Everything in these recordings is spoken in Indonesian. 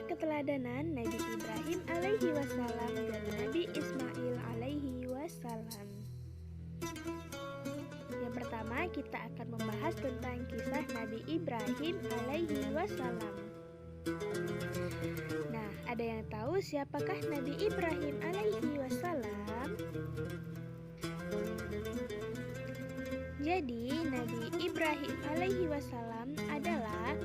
keteladanan Nabi Ibrahim alaihi wassalam dan Nabi Ismail alaihi wassalam. Yang pertama, kita akan membahas tentang kisah Nabi Ibrahim alaihi wassalam. Nah, ada yang tahu siapakah Nabi Ibrahim alaihi wassalam? Jadi, Nabi Ibrahim alaihi wassalam adalah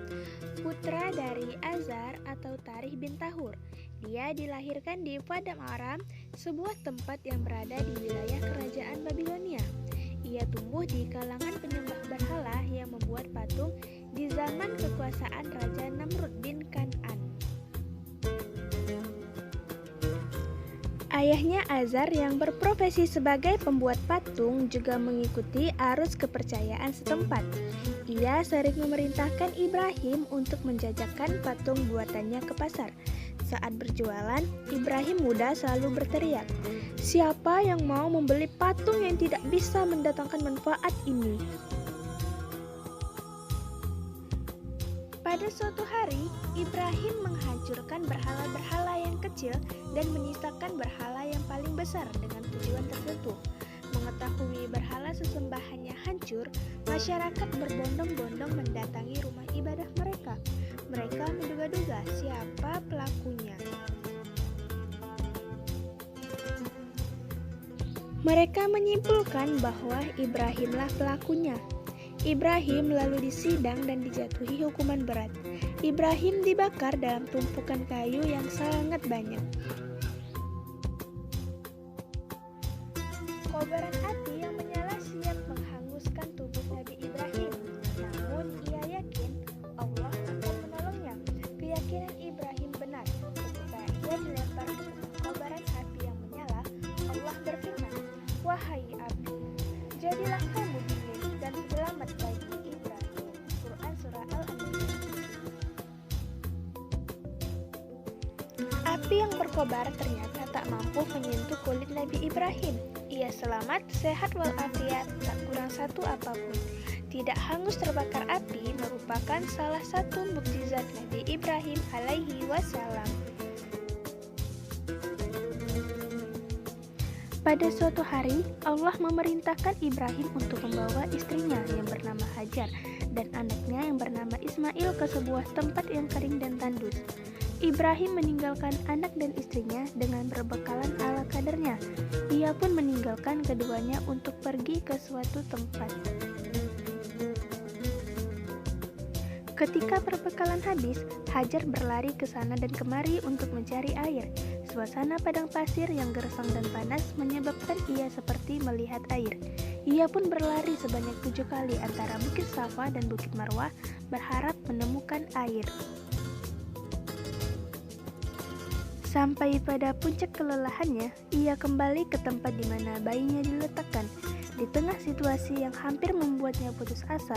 putra dari Azar atau Tarih bin Tahur. Dia dilahirkan di Padang Aram, sebuah tempat yang berada di wilayah kerajaan Babilonia. Ia tumbuh di kalangan penyembah berhala yang membuat patung di zaman kekuasaan Raja Namrud bin Kan'an. Ayahnya Azar yang berprofesi sebagai pembuat patung juga mengikuti arus kepercayaan setempat. Ia sering memerintahkan Ibrahim untuk menjajakan patung buatannya ke pasar. Saat berjualan, Ibrahim muda selalu berteriak, "Siapa yang mau membeli patung yang tidak bisa mendatangkan manfaat ini?" Pada suatu hari, Ibrahim menghancurkan berhala-berhala yang kecil dan menyisakan berhala yang paling besar dengan tujuan tertentu. Mengetahui berhala sesembahannya hancur, masyarakat berbondong-bondong mendatangi rumah ibadah mereka. Mereka menduga-duga siapa pelakunya. Mereka menyimpulkan bahwa Ibrahimlah pelakunya. Ibrahim lalu disidang dan dijatuhi hukuman berat. Ibrahim dibakar dalam tumpukan kayu yang sangat banyak. Kobaran api yang menyala siap menghanguskan tubuh Nabi Ibrahim. Namun ia yakin Allah akan menolongnya. Keyakinan Ibrahim benar. Ketika ia dilempar ke kobaran api yang menyala, Allah berfirman, "Wahai api, jadilah kamu dingin dan selamat bagi Ibrahim." Quran Surah Al-Anbiya. Api yang berkobar ternyata tak mampu menyentuh kulit Nabi Ibrahim. Ia selamat, sehat walafiat, tak kurang satu apapun. Tidak hangus terbakar api merupakan salah satu mukjizat Nabi Ibrahim alaihi wassalam. Pada suatu hari, Allah memerintahkan Ibrahim untuk membawa istrinya yang bernama Hajar dan anaknya yang bernama Ismail ke sebuah tempat yang kering dan tandus. Ibrahim meninggalkan anak dan istrinya dengan berbekalan ala kadarnya. Ia pun meninggalkan keduanya untuk pergi ke suatu tempat. Ketika perbekalan habis, Hajar berlari ke sana dan kemari untuk mencari air. Suasana padang pasir yang gersang dan panas menyebabkan ia seperti melihat air. Ia pun berlari sebanyak 7 kali antara Bukit Safa dan Bukit Marwah, berharap menemukan air. Sampai pada puncak kelelahannya, ia kembali ke tempat di mana bayinya diletakkan. Di tengah situasi yang hampir membuatnya putus asa,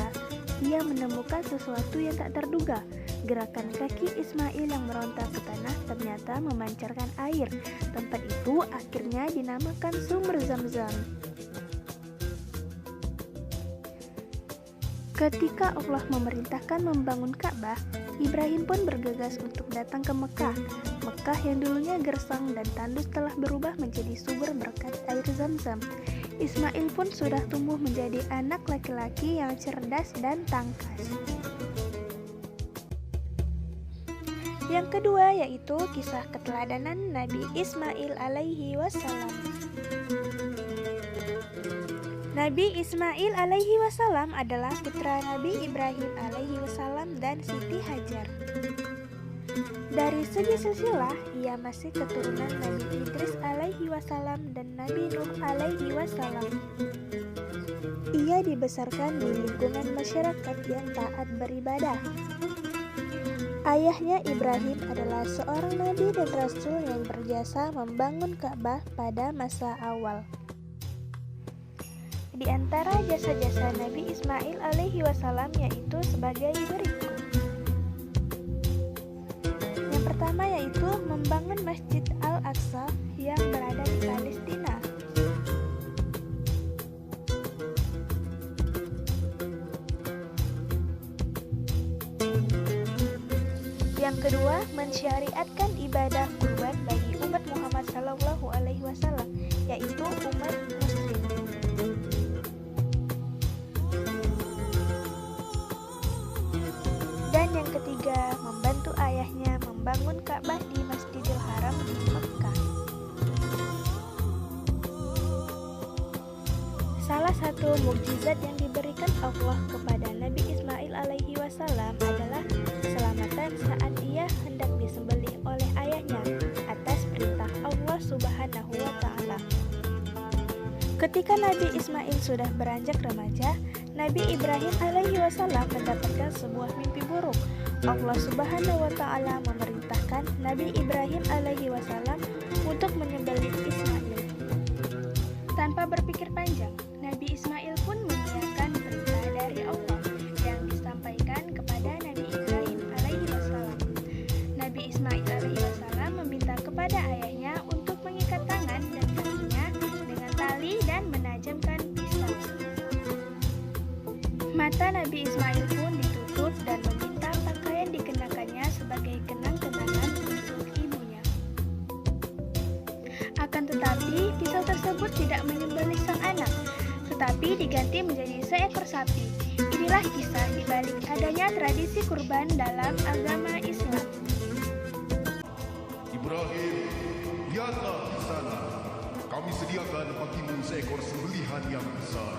ia menemukan sesuatu yang tak terduga. Gerakan kaki Ismail yang meronta ke tanah ternyata memancarkan air. Tempat itu akhirnya dinamakan Sumber Zam-Zam. Ketika Allah memerintahkan membangun Ka'bah, Ibrahim pun bergegas untuk datang ke Mekah. Mekah yang dulunya gersang dan tandus telah berubah menjadi sumber berkat air Zam-Zam. Ismail pun sudah tumbuh menjadi anak laki-laki yang cerdas dan tangkas. Yang kedua yaitu kisah keteladanan Nabi Ismail alaihi wassalam. Nabi Ismail alaihi wassalam adalah putra Nabi Ibrahim alaihi wassalam dan Siti Hajar. Dari segi silsilah, ia masih keturunan Nabi Idris alaihi wassalam dan Nabi Nuh alaihi wassalam. Ia dibesarkan di lingkungan masyarakat yang taat beribadah. Ayahnya Ibrahim adalah seorang nabi dan rasul yang berjasa membangun Ka'bah pada masa awal. Di antara jasa-jasa Nabi Ismail alaihi wassalam yaitu sebagai berikut. Yang pertama yaitu membangun Masjid Al-Aqsa yang berada di Palestina. Yang kedua, mensyariatkan ibadah kurban bagi umat Muhammad SAW, yaitu umat muslim. Dan yang ketiga, membantu ayahnya membangun Ka'bah di Masjidil Haram di Mekkah. Salah satu mukjizat yang diberikan Allah kepada Nabi Ismail alaihi wasallam adalah keselamatan saat ia hendak disembelih oleh ayahnya atas perintah Allah Subhanahu wa taala. Ketika Nabi Ismail sudah beranjak remaja, Nabi Ibrahim alaihi wasallam mendapatkan sebuah mimpi buruk. Allah Subhanahu wa taala memerintahkan Nabi Ibrahim alaihi wasallam untuk menyembelih Ismail. Tanpa berpikir panjang, Nabi Ismail pun mengiyakan perintah dari Allah yang disampaikan kepada Nabi Ibrahim alaihi wasallam. Nabi Ismail alaihi wasallam meminta kepada ayahnya untuk mengikat tangan dan kakinya dengan tali dan menajamkan pisau. Mata Nabi Ismail pun ditutup dan meminta pakaian dikenakannya sebagai kenang-kenangan untuk ibunya. Akan tetapi, pisau tersebut tidak menyembelih sang anak, tetapi diganti menjadi seekor sapi. Inilah kisah di balik adanya tradisi kurban dalam agama Islam. Ibrahim, lihatlah di sana. Kami sediakan bagimu seekor sembelihan yang besar.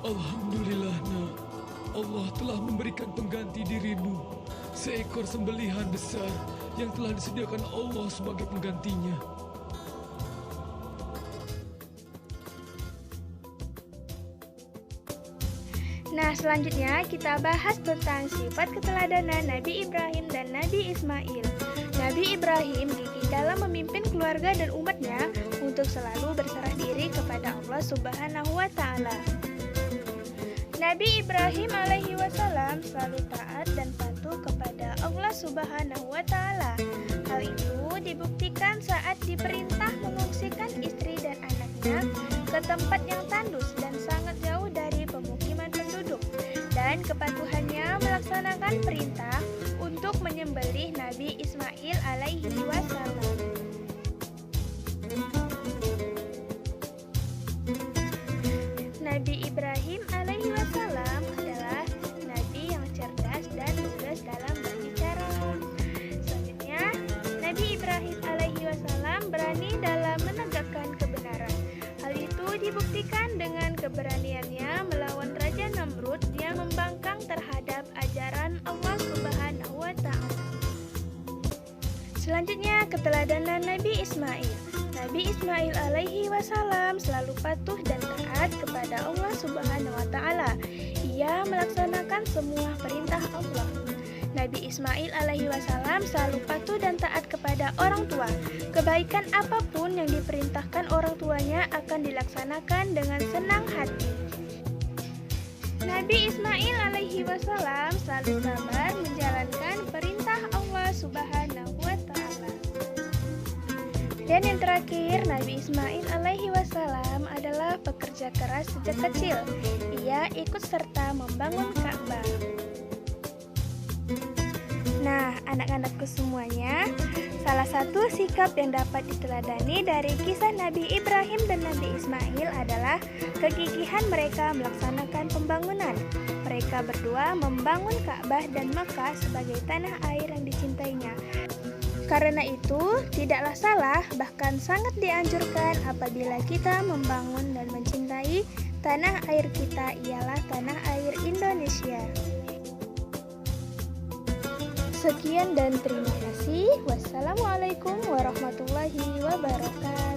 Alhamdulillah, nak. Allah telah memberikan pengganti dirimu, seekor sembelihan besar yang telah disediakan Allah sebagai penggantinya. Nah, selanjutnya kita bahas tentang sifat keteladanan Nabi Ibrahim dan Nabi Ismail. Nabi Ibrahim gigih dalam memimpin keluarga dan umatnya untuk selalu berserah diri kepada Allah Subhanahu wa taala. Nabi Ibrahim alaihi wasallam selalu taat dan patuh kepada Allah Subhanahu wa taala. Hal itu dibuktikan saat diperintah mengungsikan istri dan anaknya ke tempat yang tandus dan sangat jauh dari pemukiman penduduk, dan kepatuhannya melaksanakan perintah untuk menyembelih Nabi Ismail alaihi wasallam. Nabi Ibrahim alaihi wasallam adalah nabi yang cerdas dan lugas dalam berbicara. Selanjutnya, Nabi Ibrahim alaihi wasallam berani dalam menegakkan kebenaran. Hal itu dibuktikan dengan keberaniannya melawan Raja Namrud yang membangkang terhadap ajaran Allah Subhanahu wa taala. Selanjutnya, keteladanan Nabi Ismail. Nabi Ismail alaihi wasallam selalu patuh dan taat kepada Allah Subhanahu wa taala. Ia melaksanakan semua perintah Allah. Nabi Ismail alaihi wasallam selalu patuh dan taat kepada orang tua. Kebaikan apapun yang diperintahkan orang tuanya akan dilaksanakan dengan senang hati. Nabi Ismail alaihi wasallam selalu sabar menjalankan perintah Allah Subhanahu wa taala. Dan yang terakhir, Nabi Ismail alaihi wasallam adalah pekerja keras sejak kecil. Ia ikut serta membangun Ka'bah. Nah, anak-anakku semuanya, salah satu sikap yang dapat diteladani dari kisah Nabi Ibrahim dan Nabi Ismail adalah kegigihan mereka melaksanakan pembangunan. Mereka berdua membangun Ka'bah dan Mekkah sebagai tanah air yang dicintainya. Karena itu, tidaklah salah, bahkan sangat dianjurkan apabila kita membangun dan mencintai tanah air kita ialah tanah air Indonesia. Sekian dan terima kasih. Wassalamualaikum warahmatullahi wabarakatuh.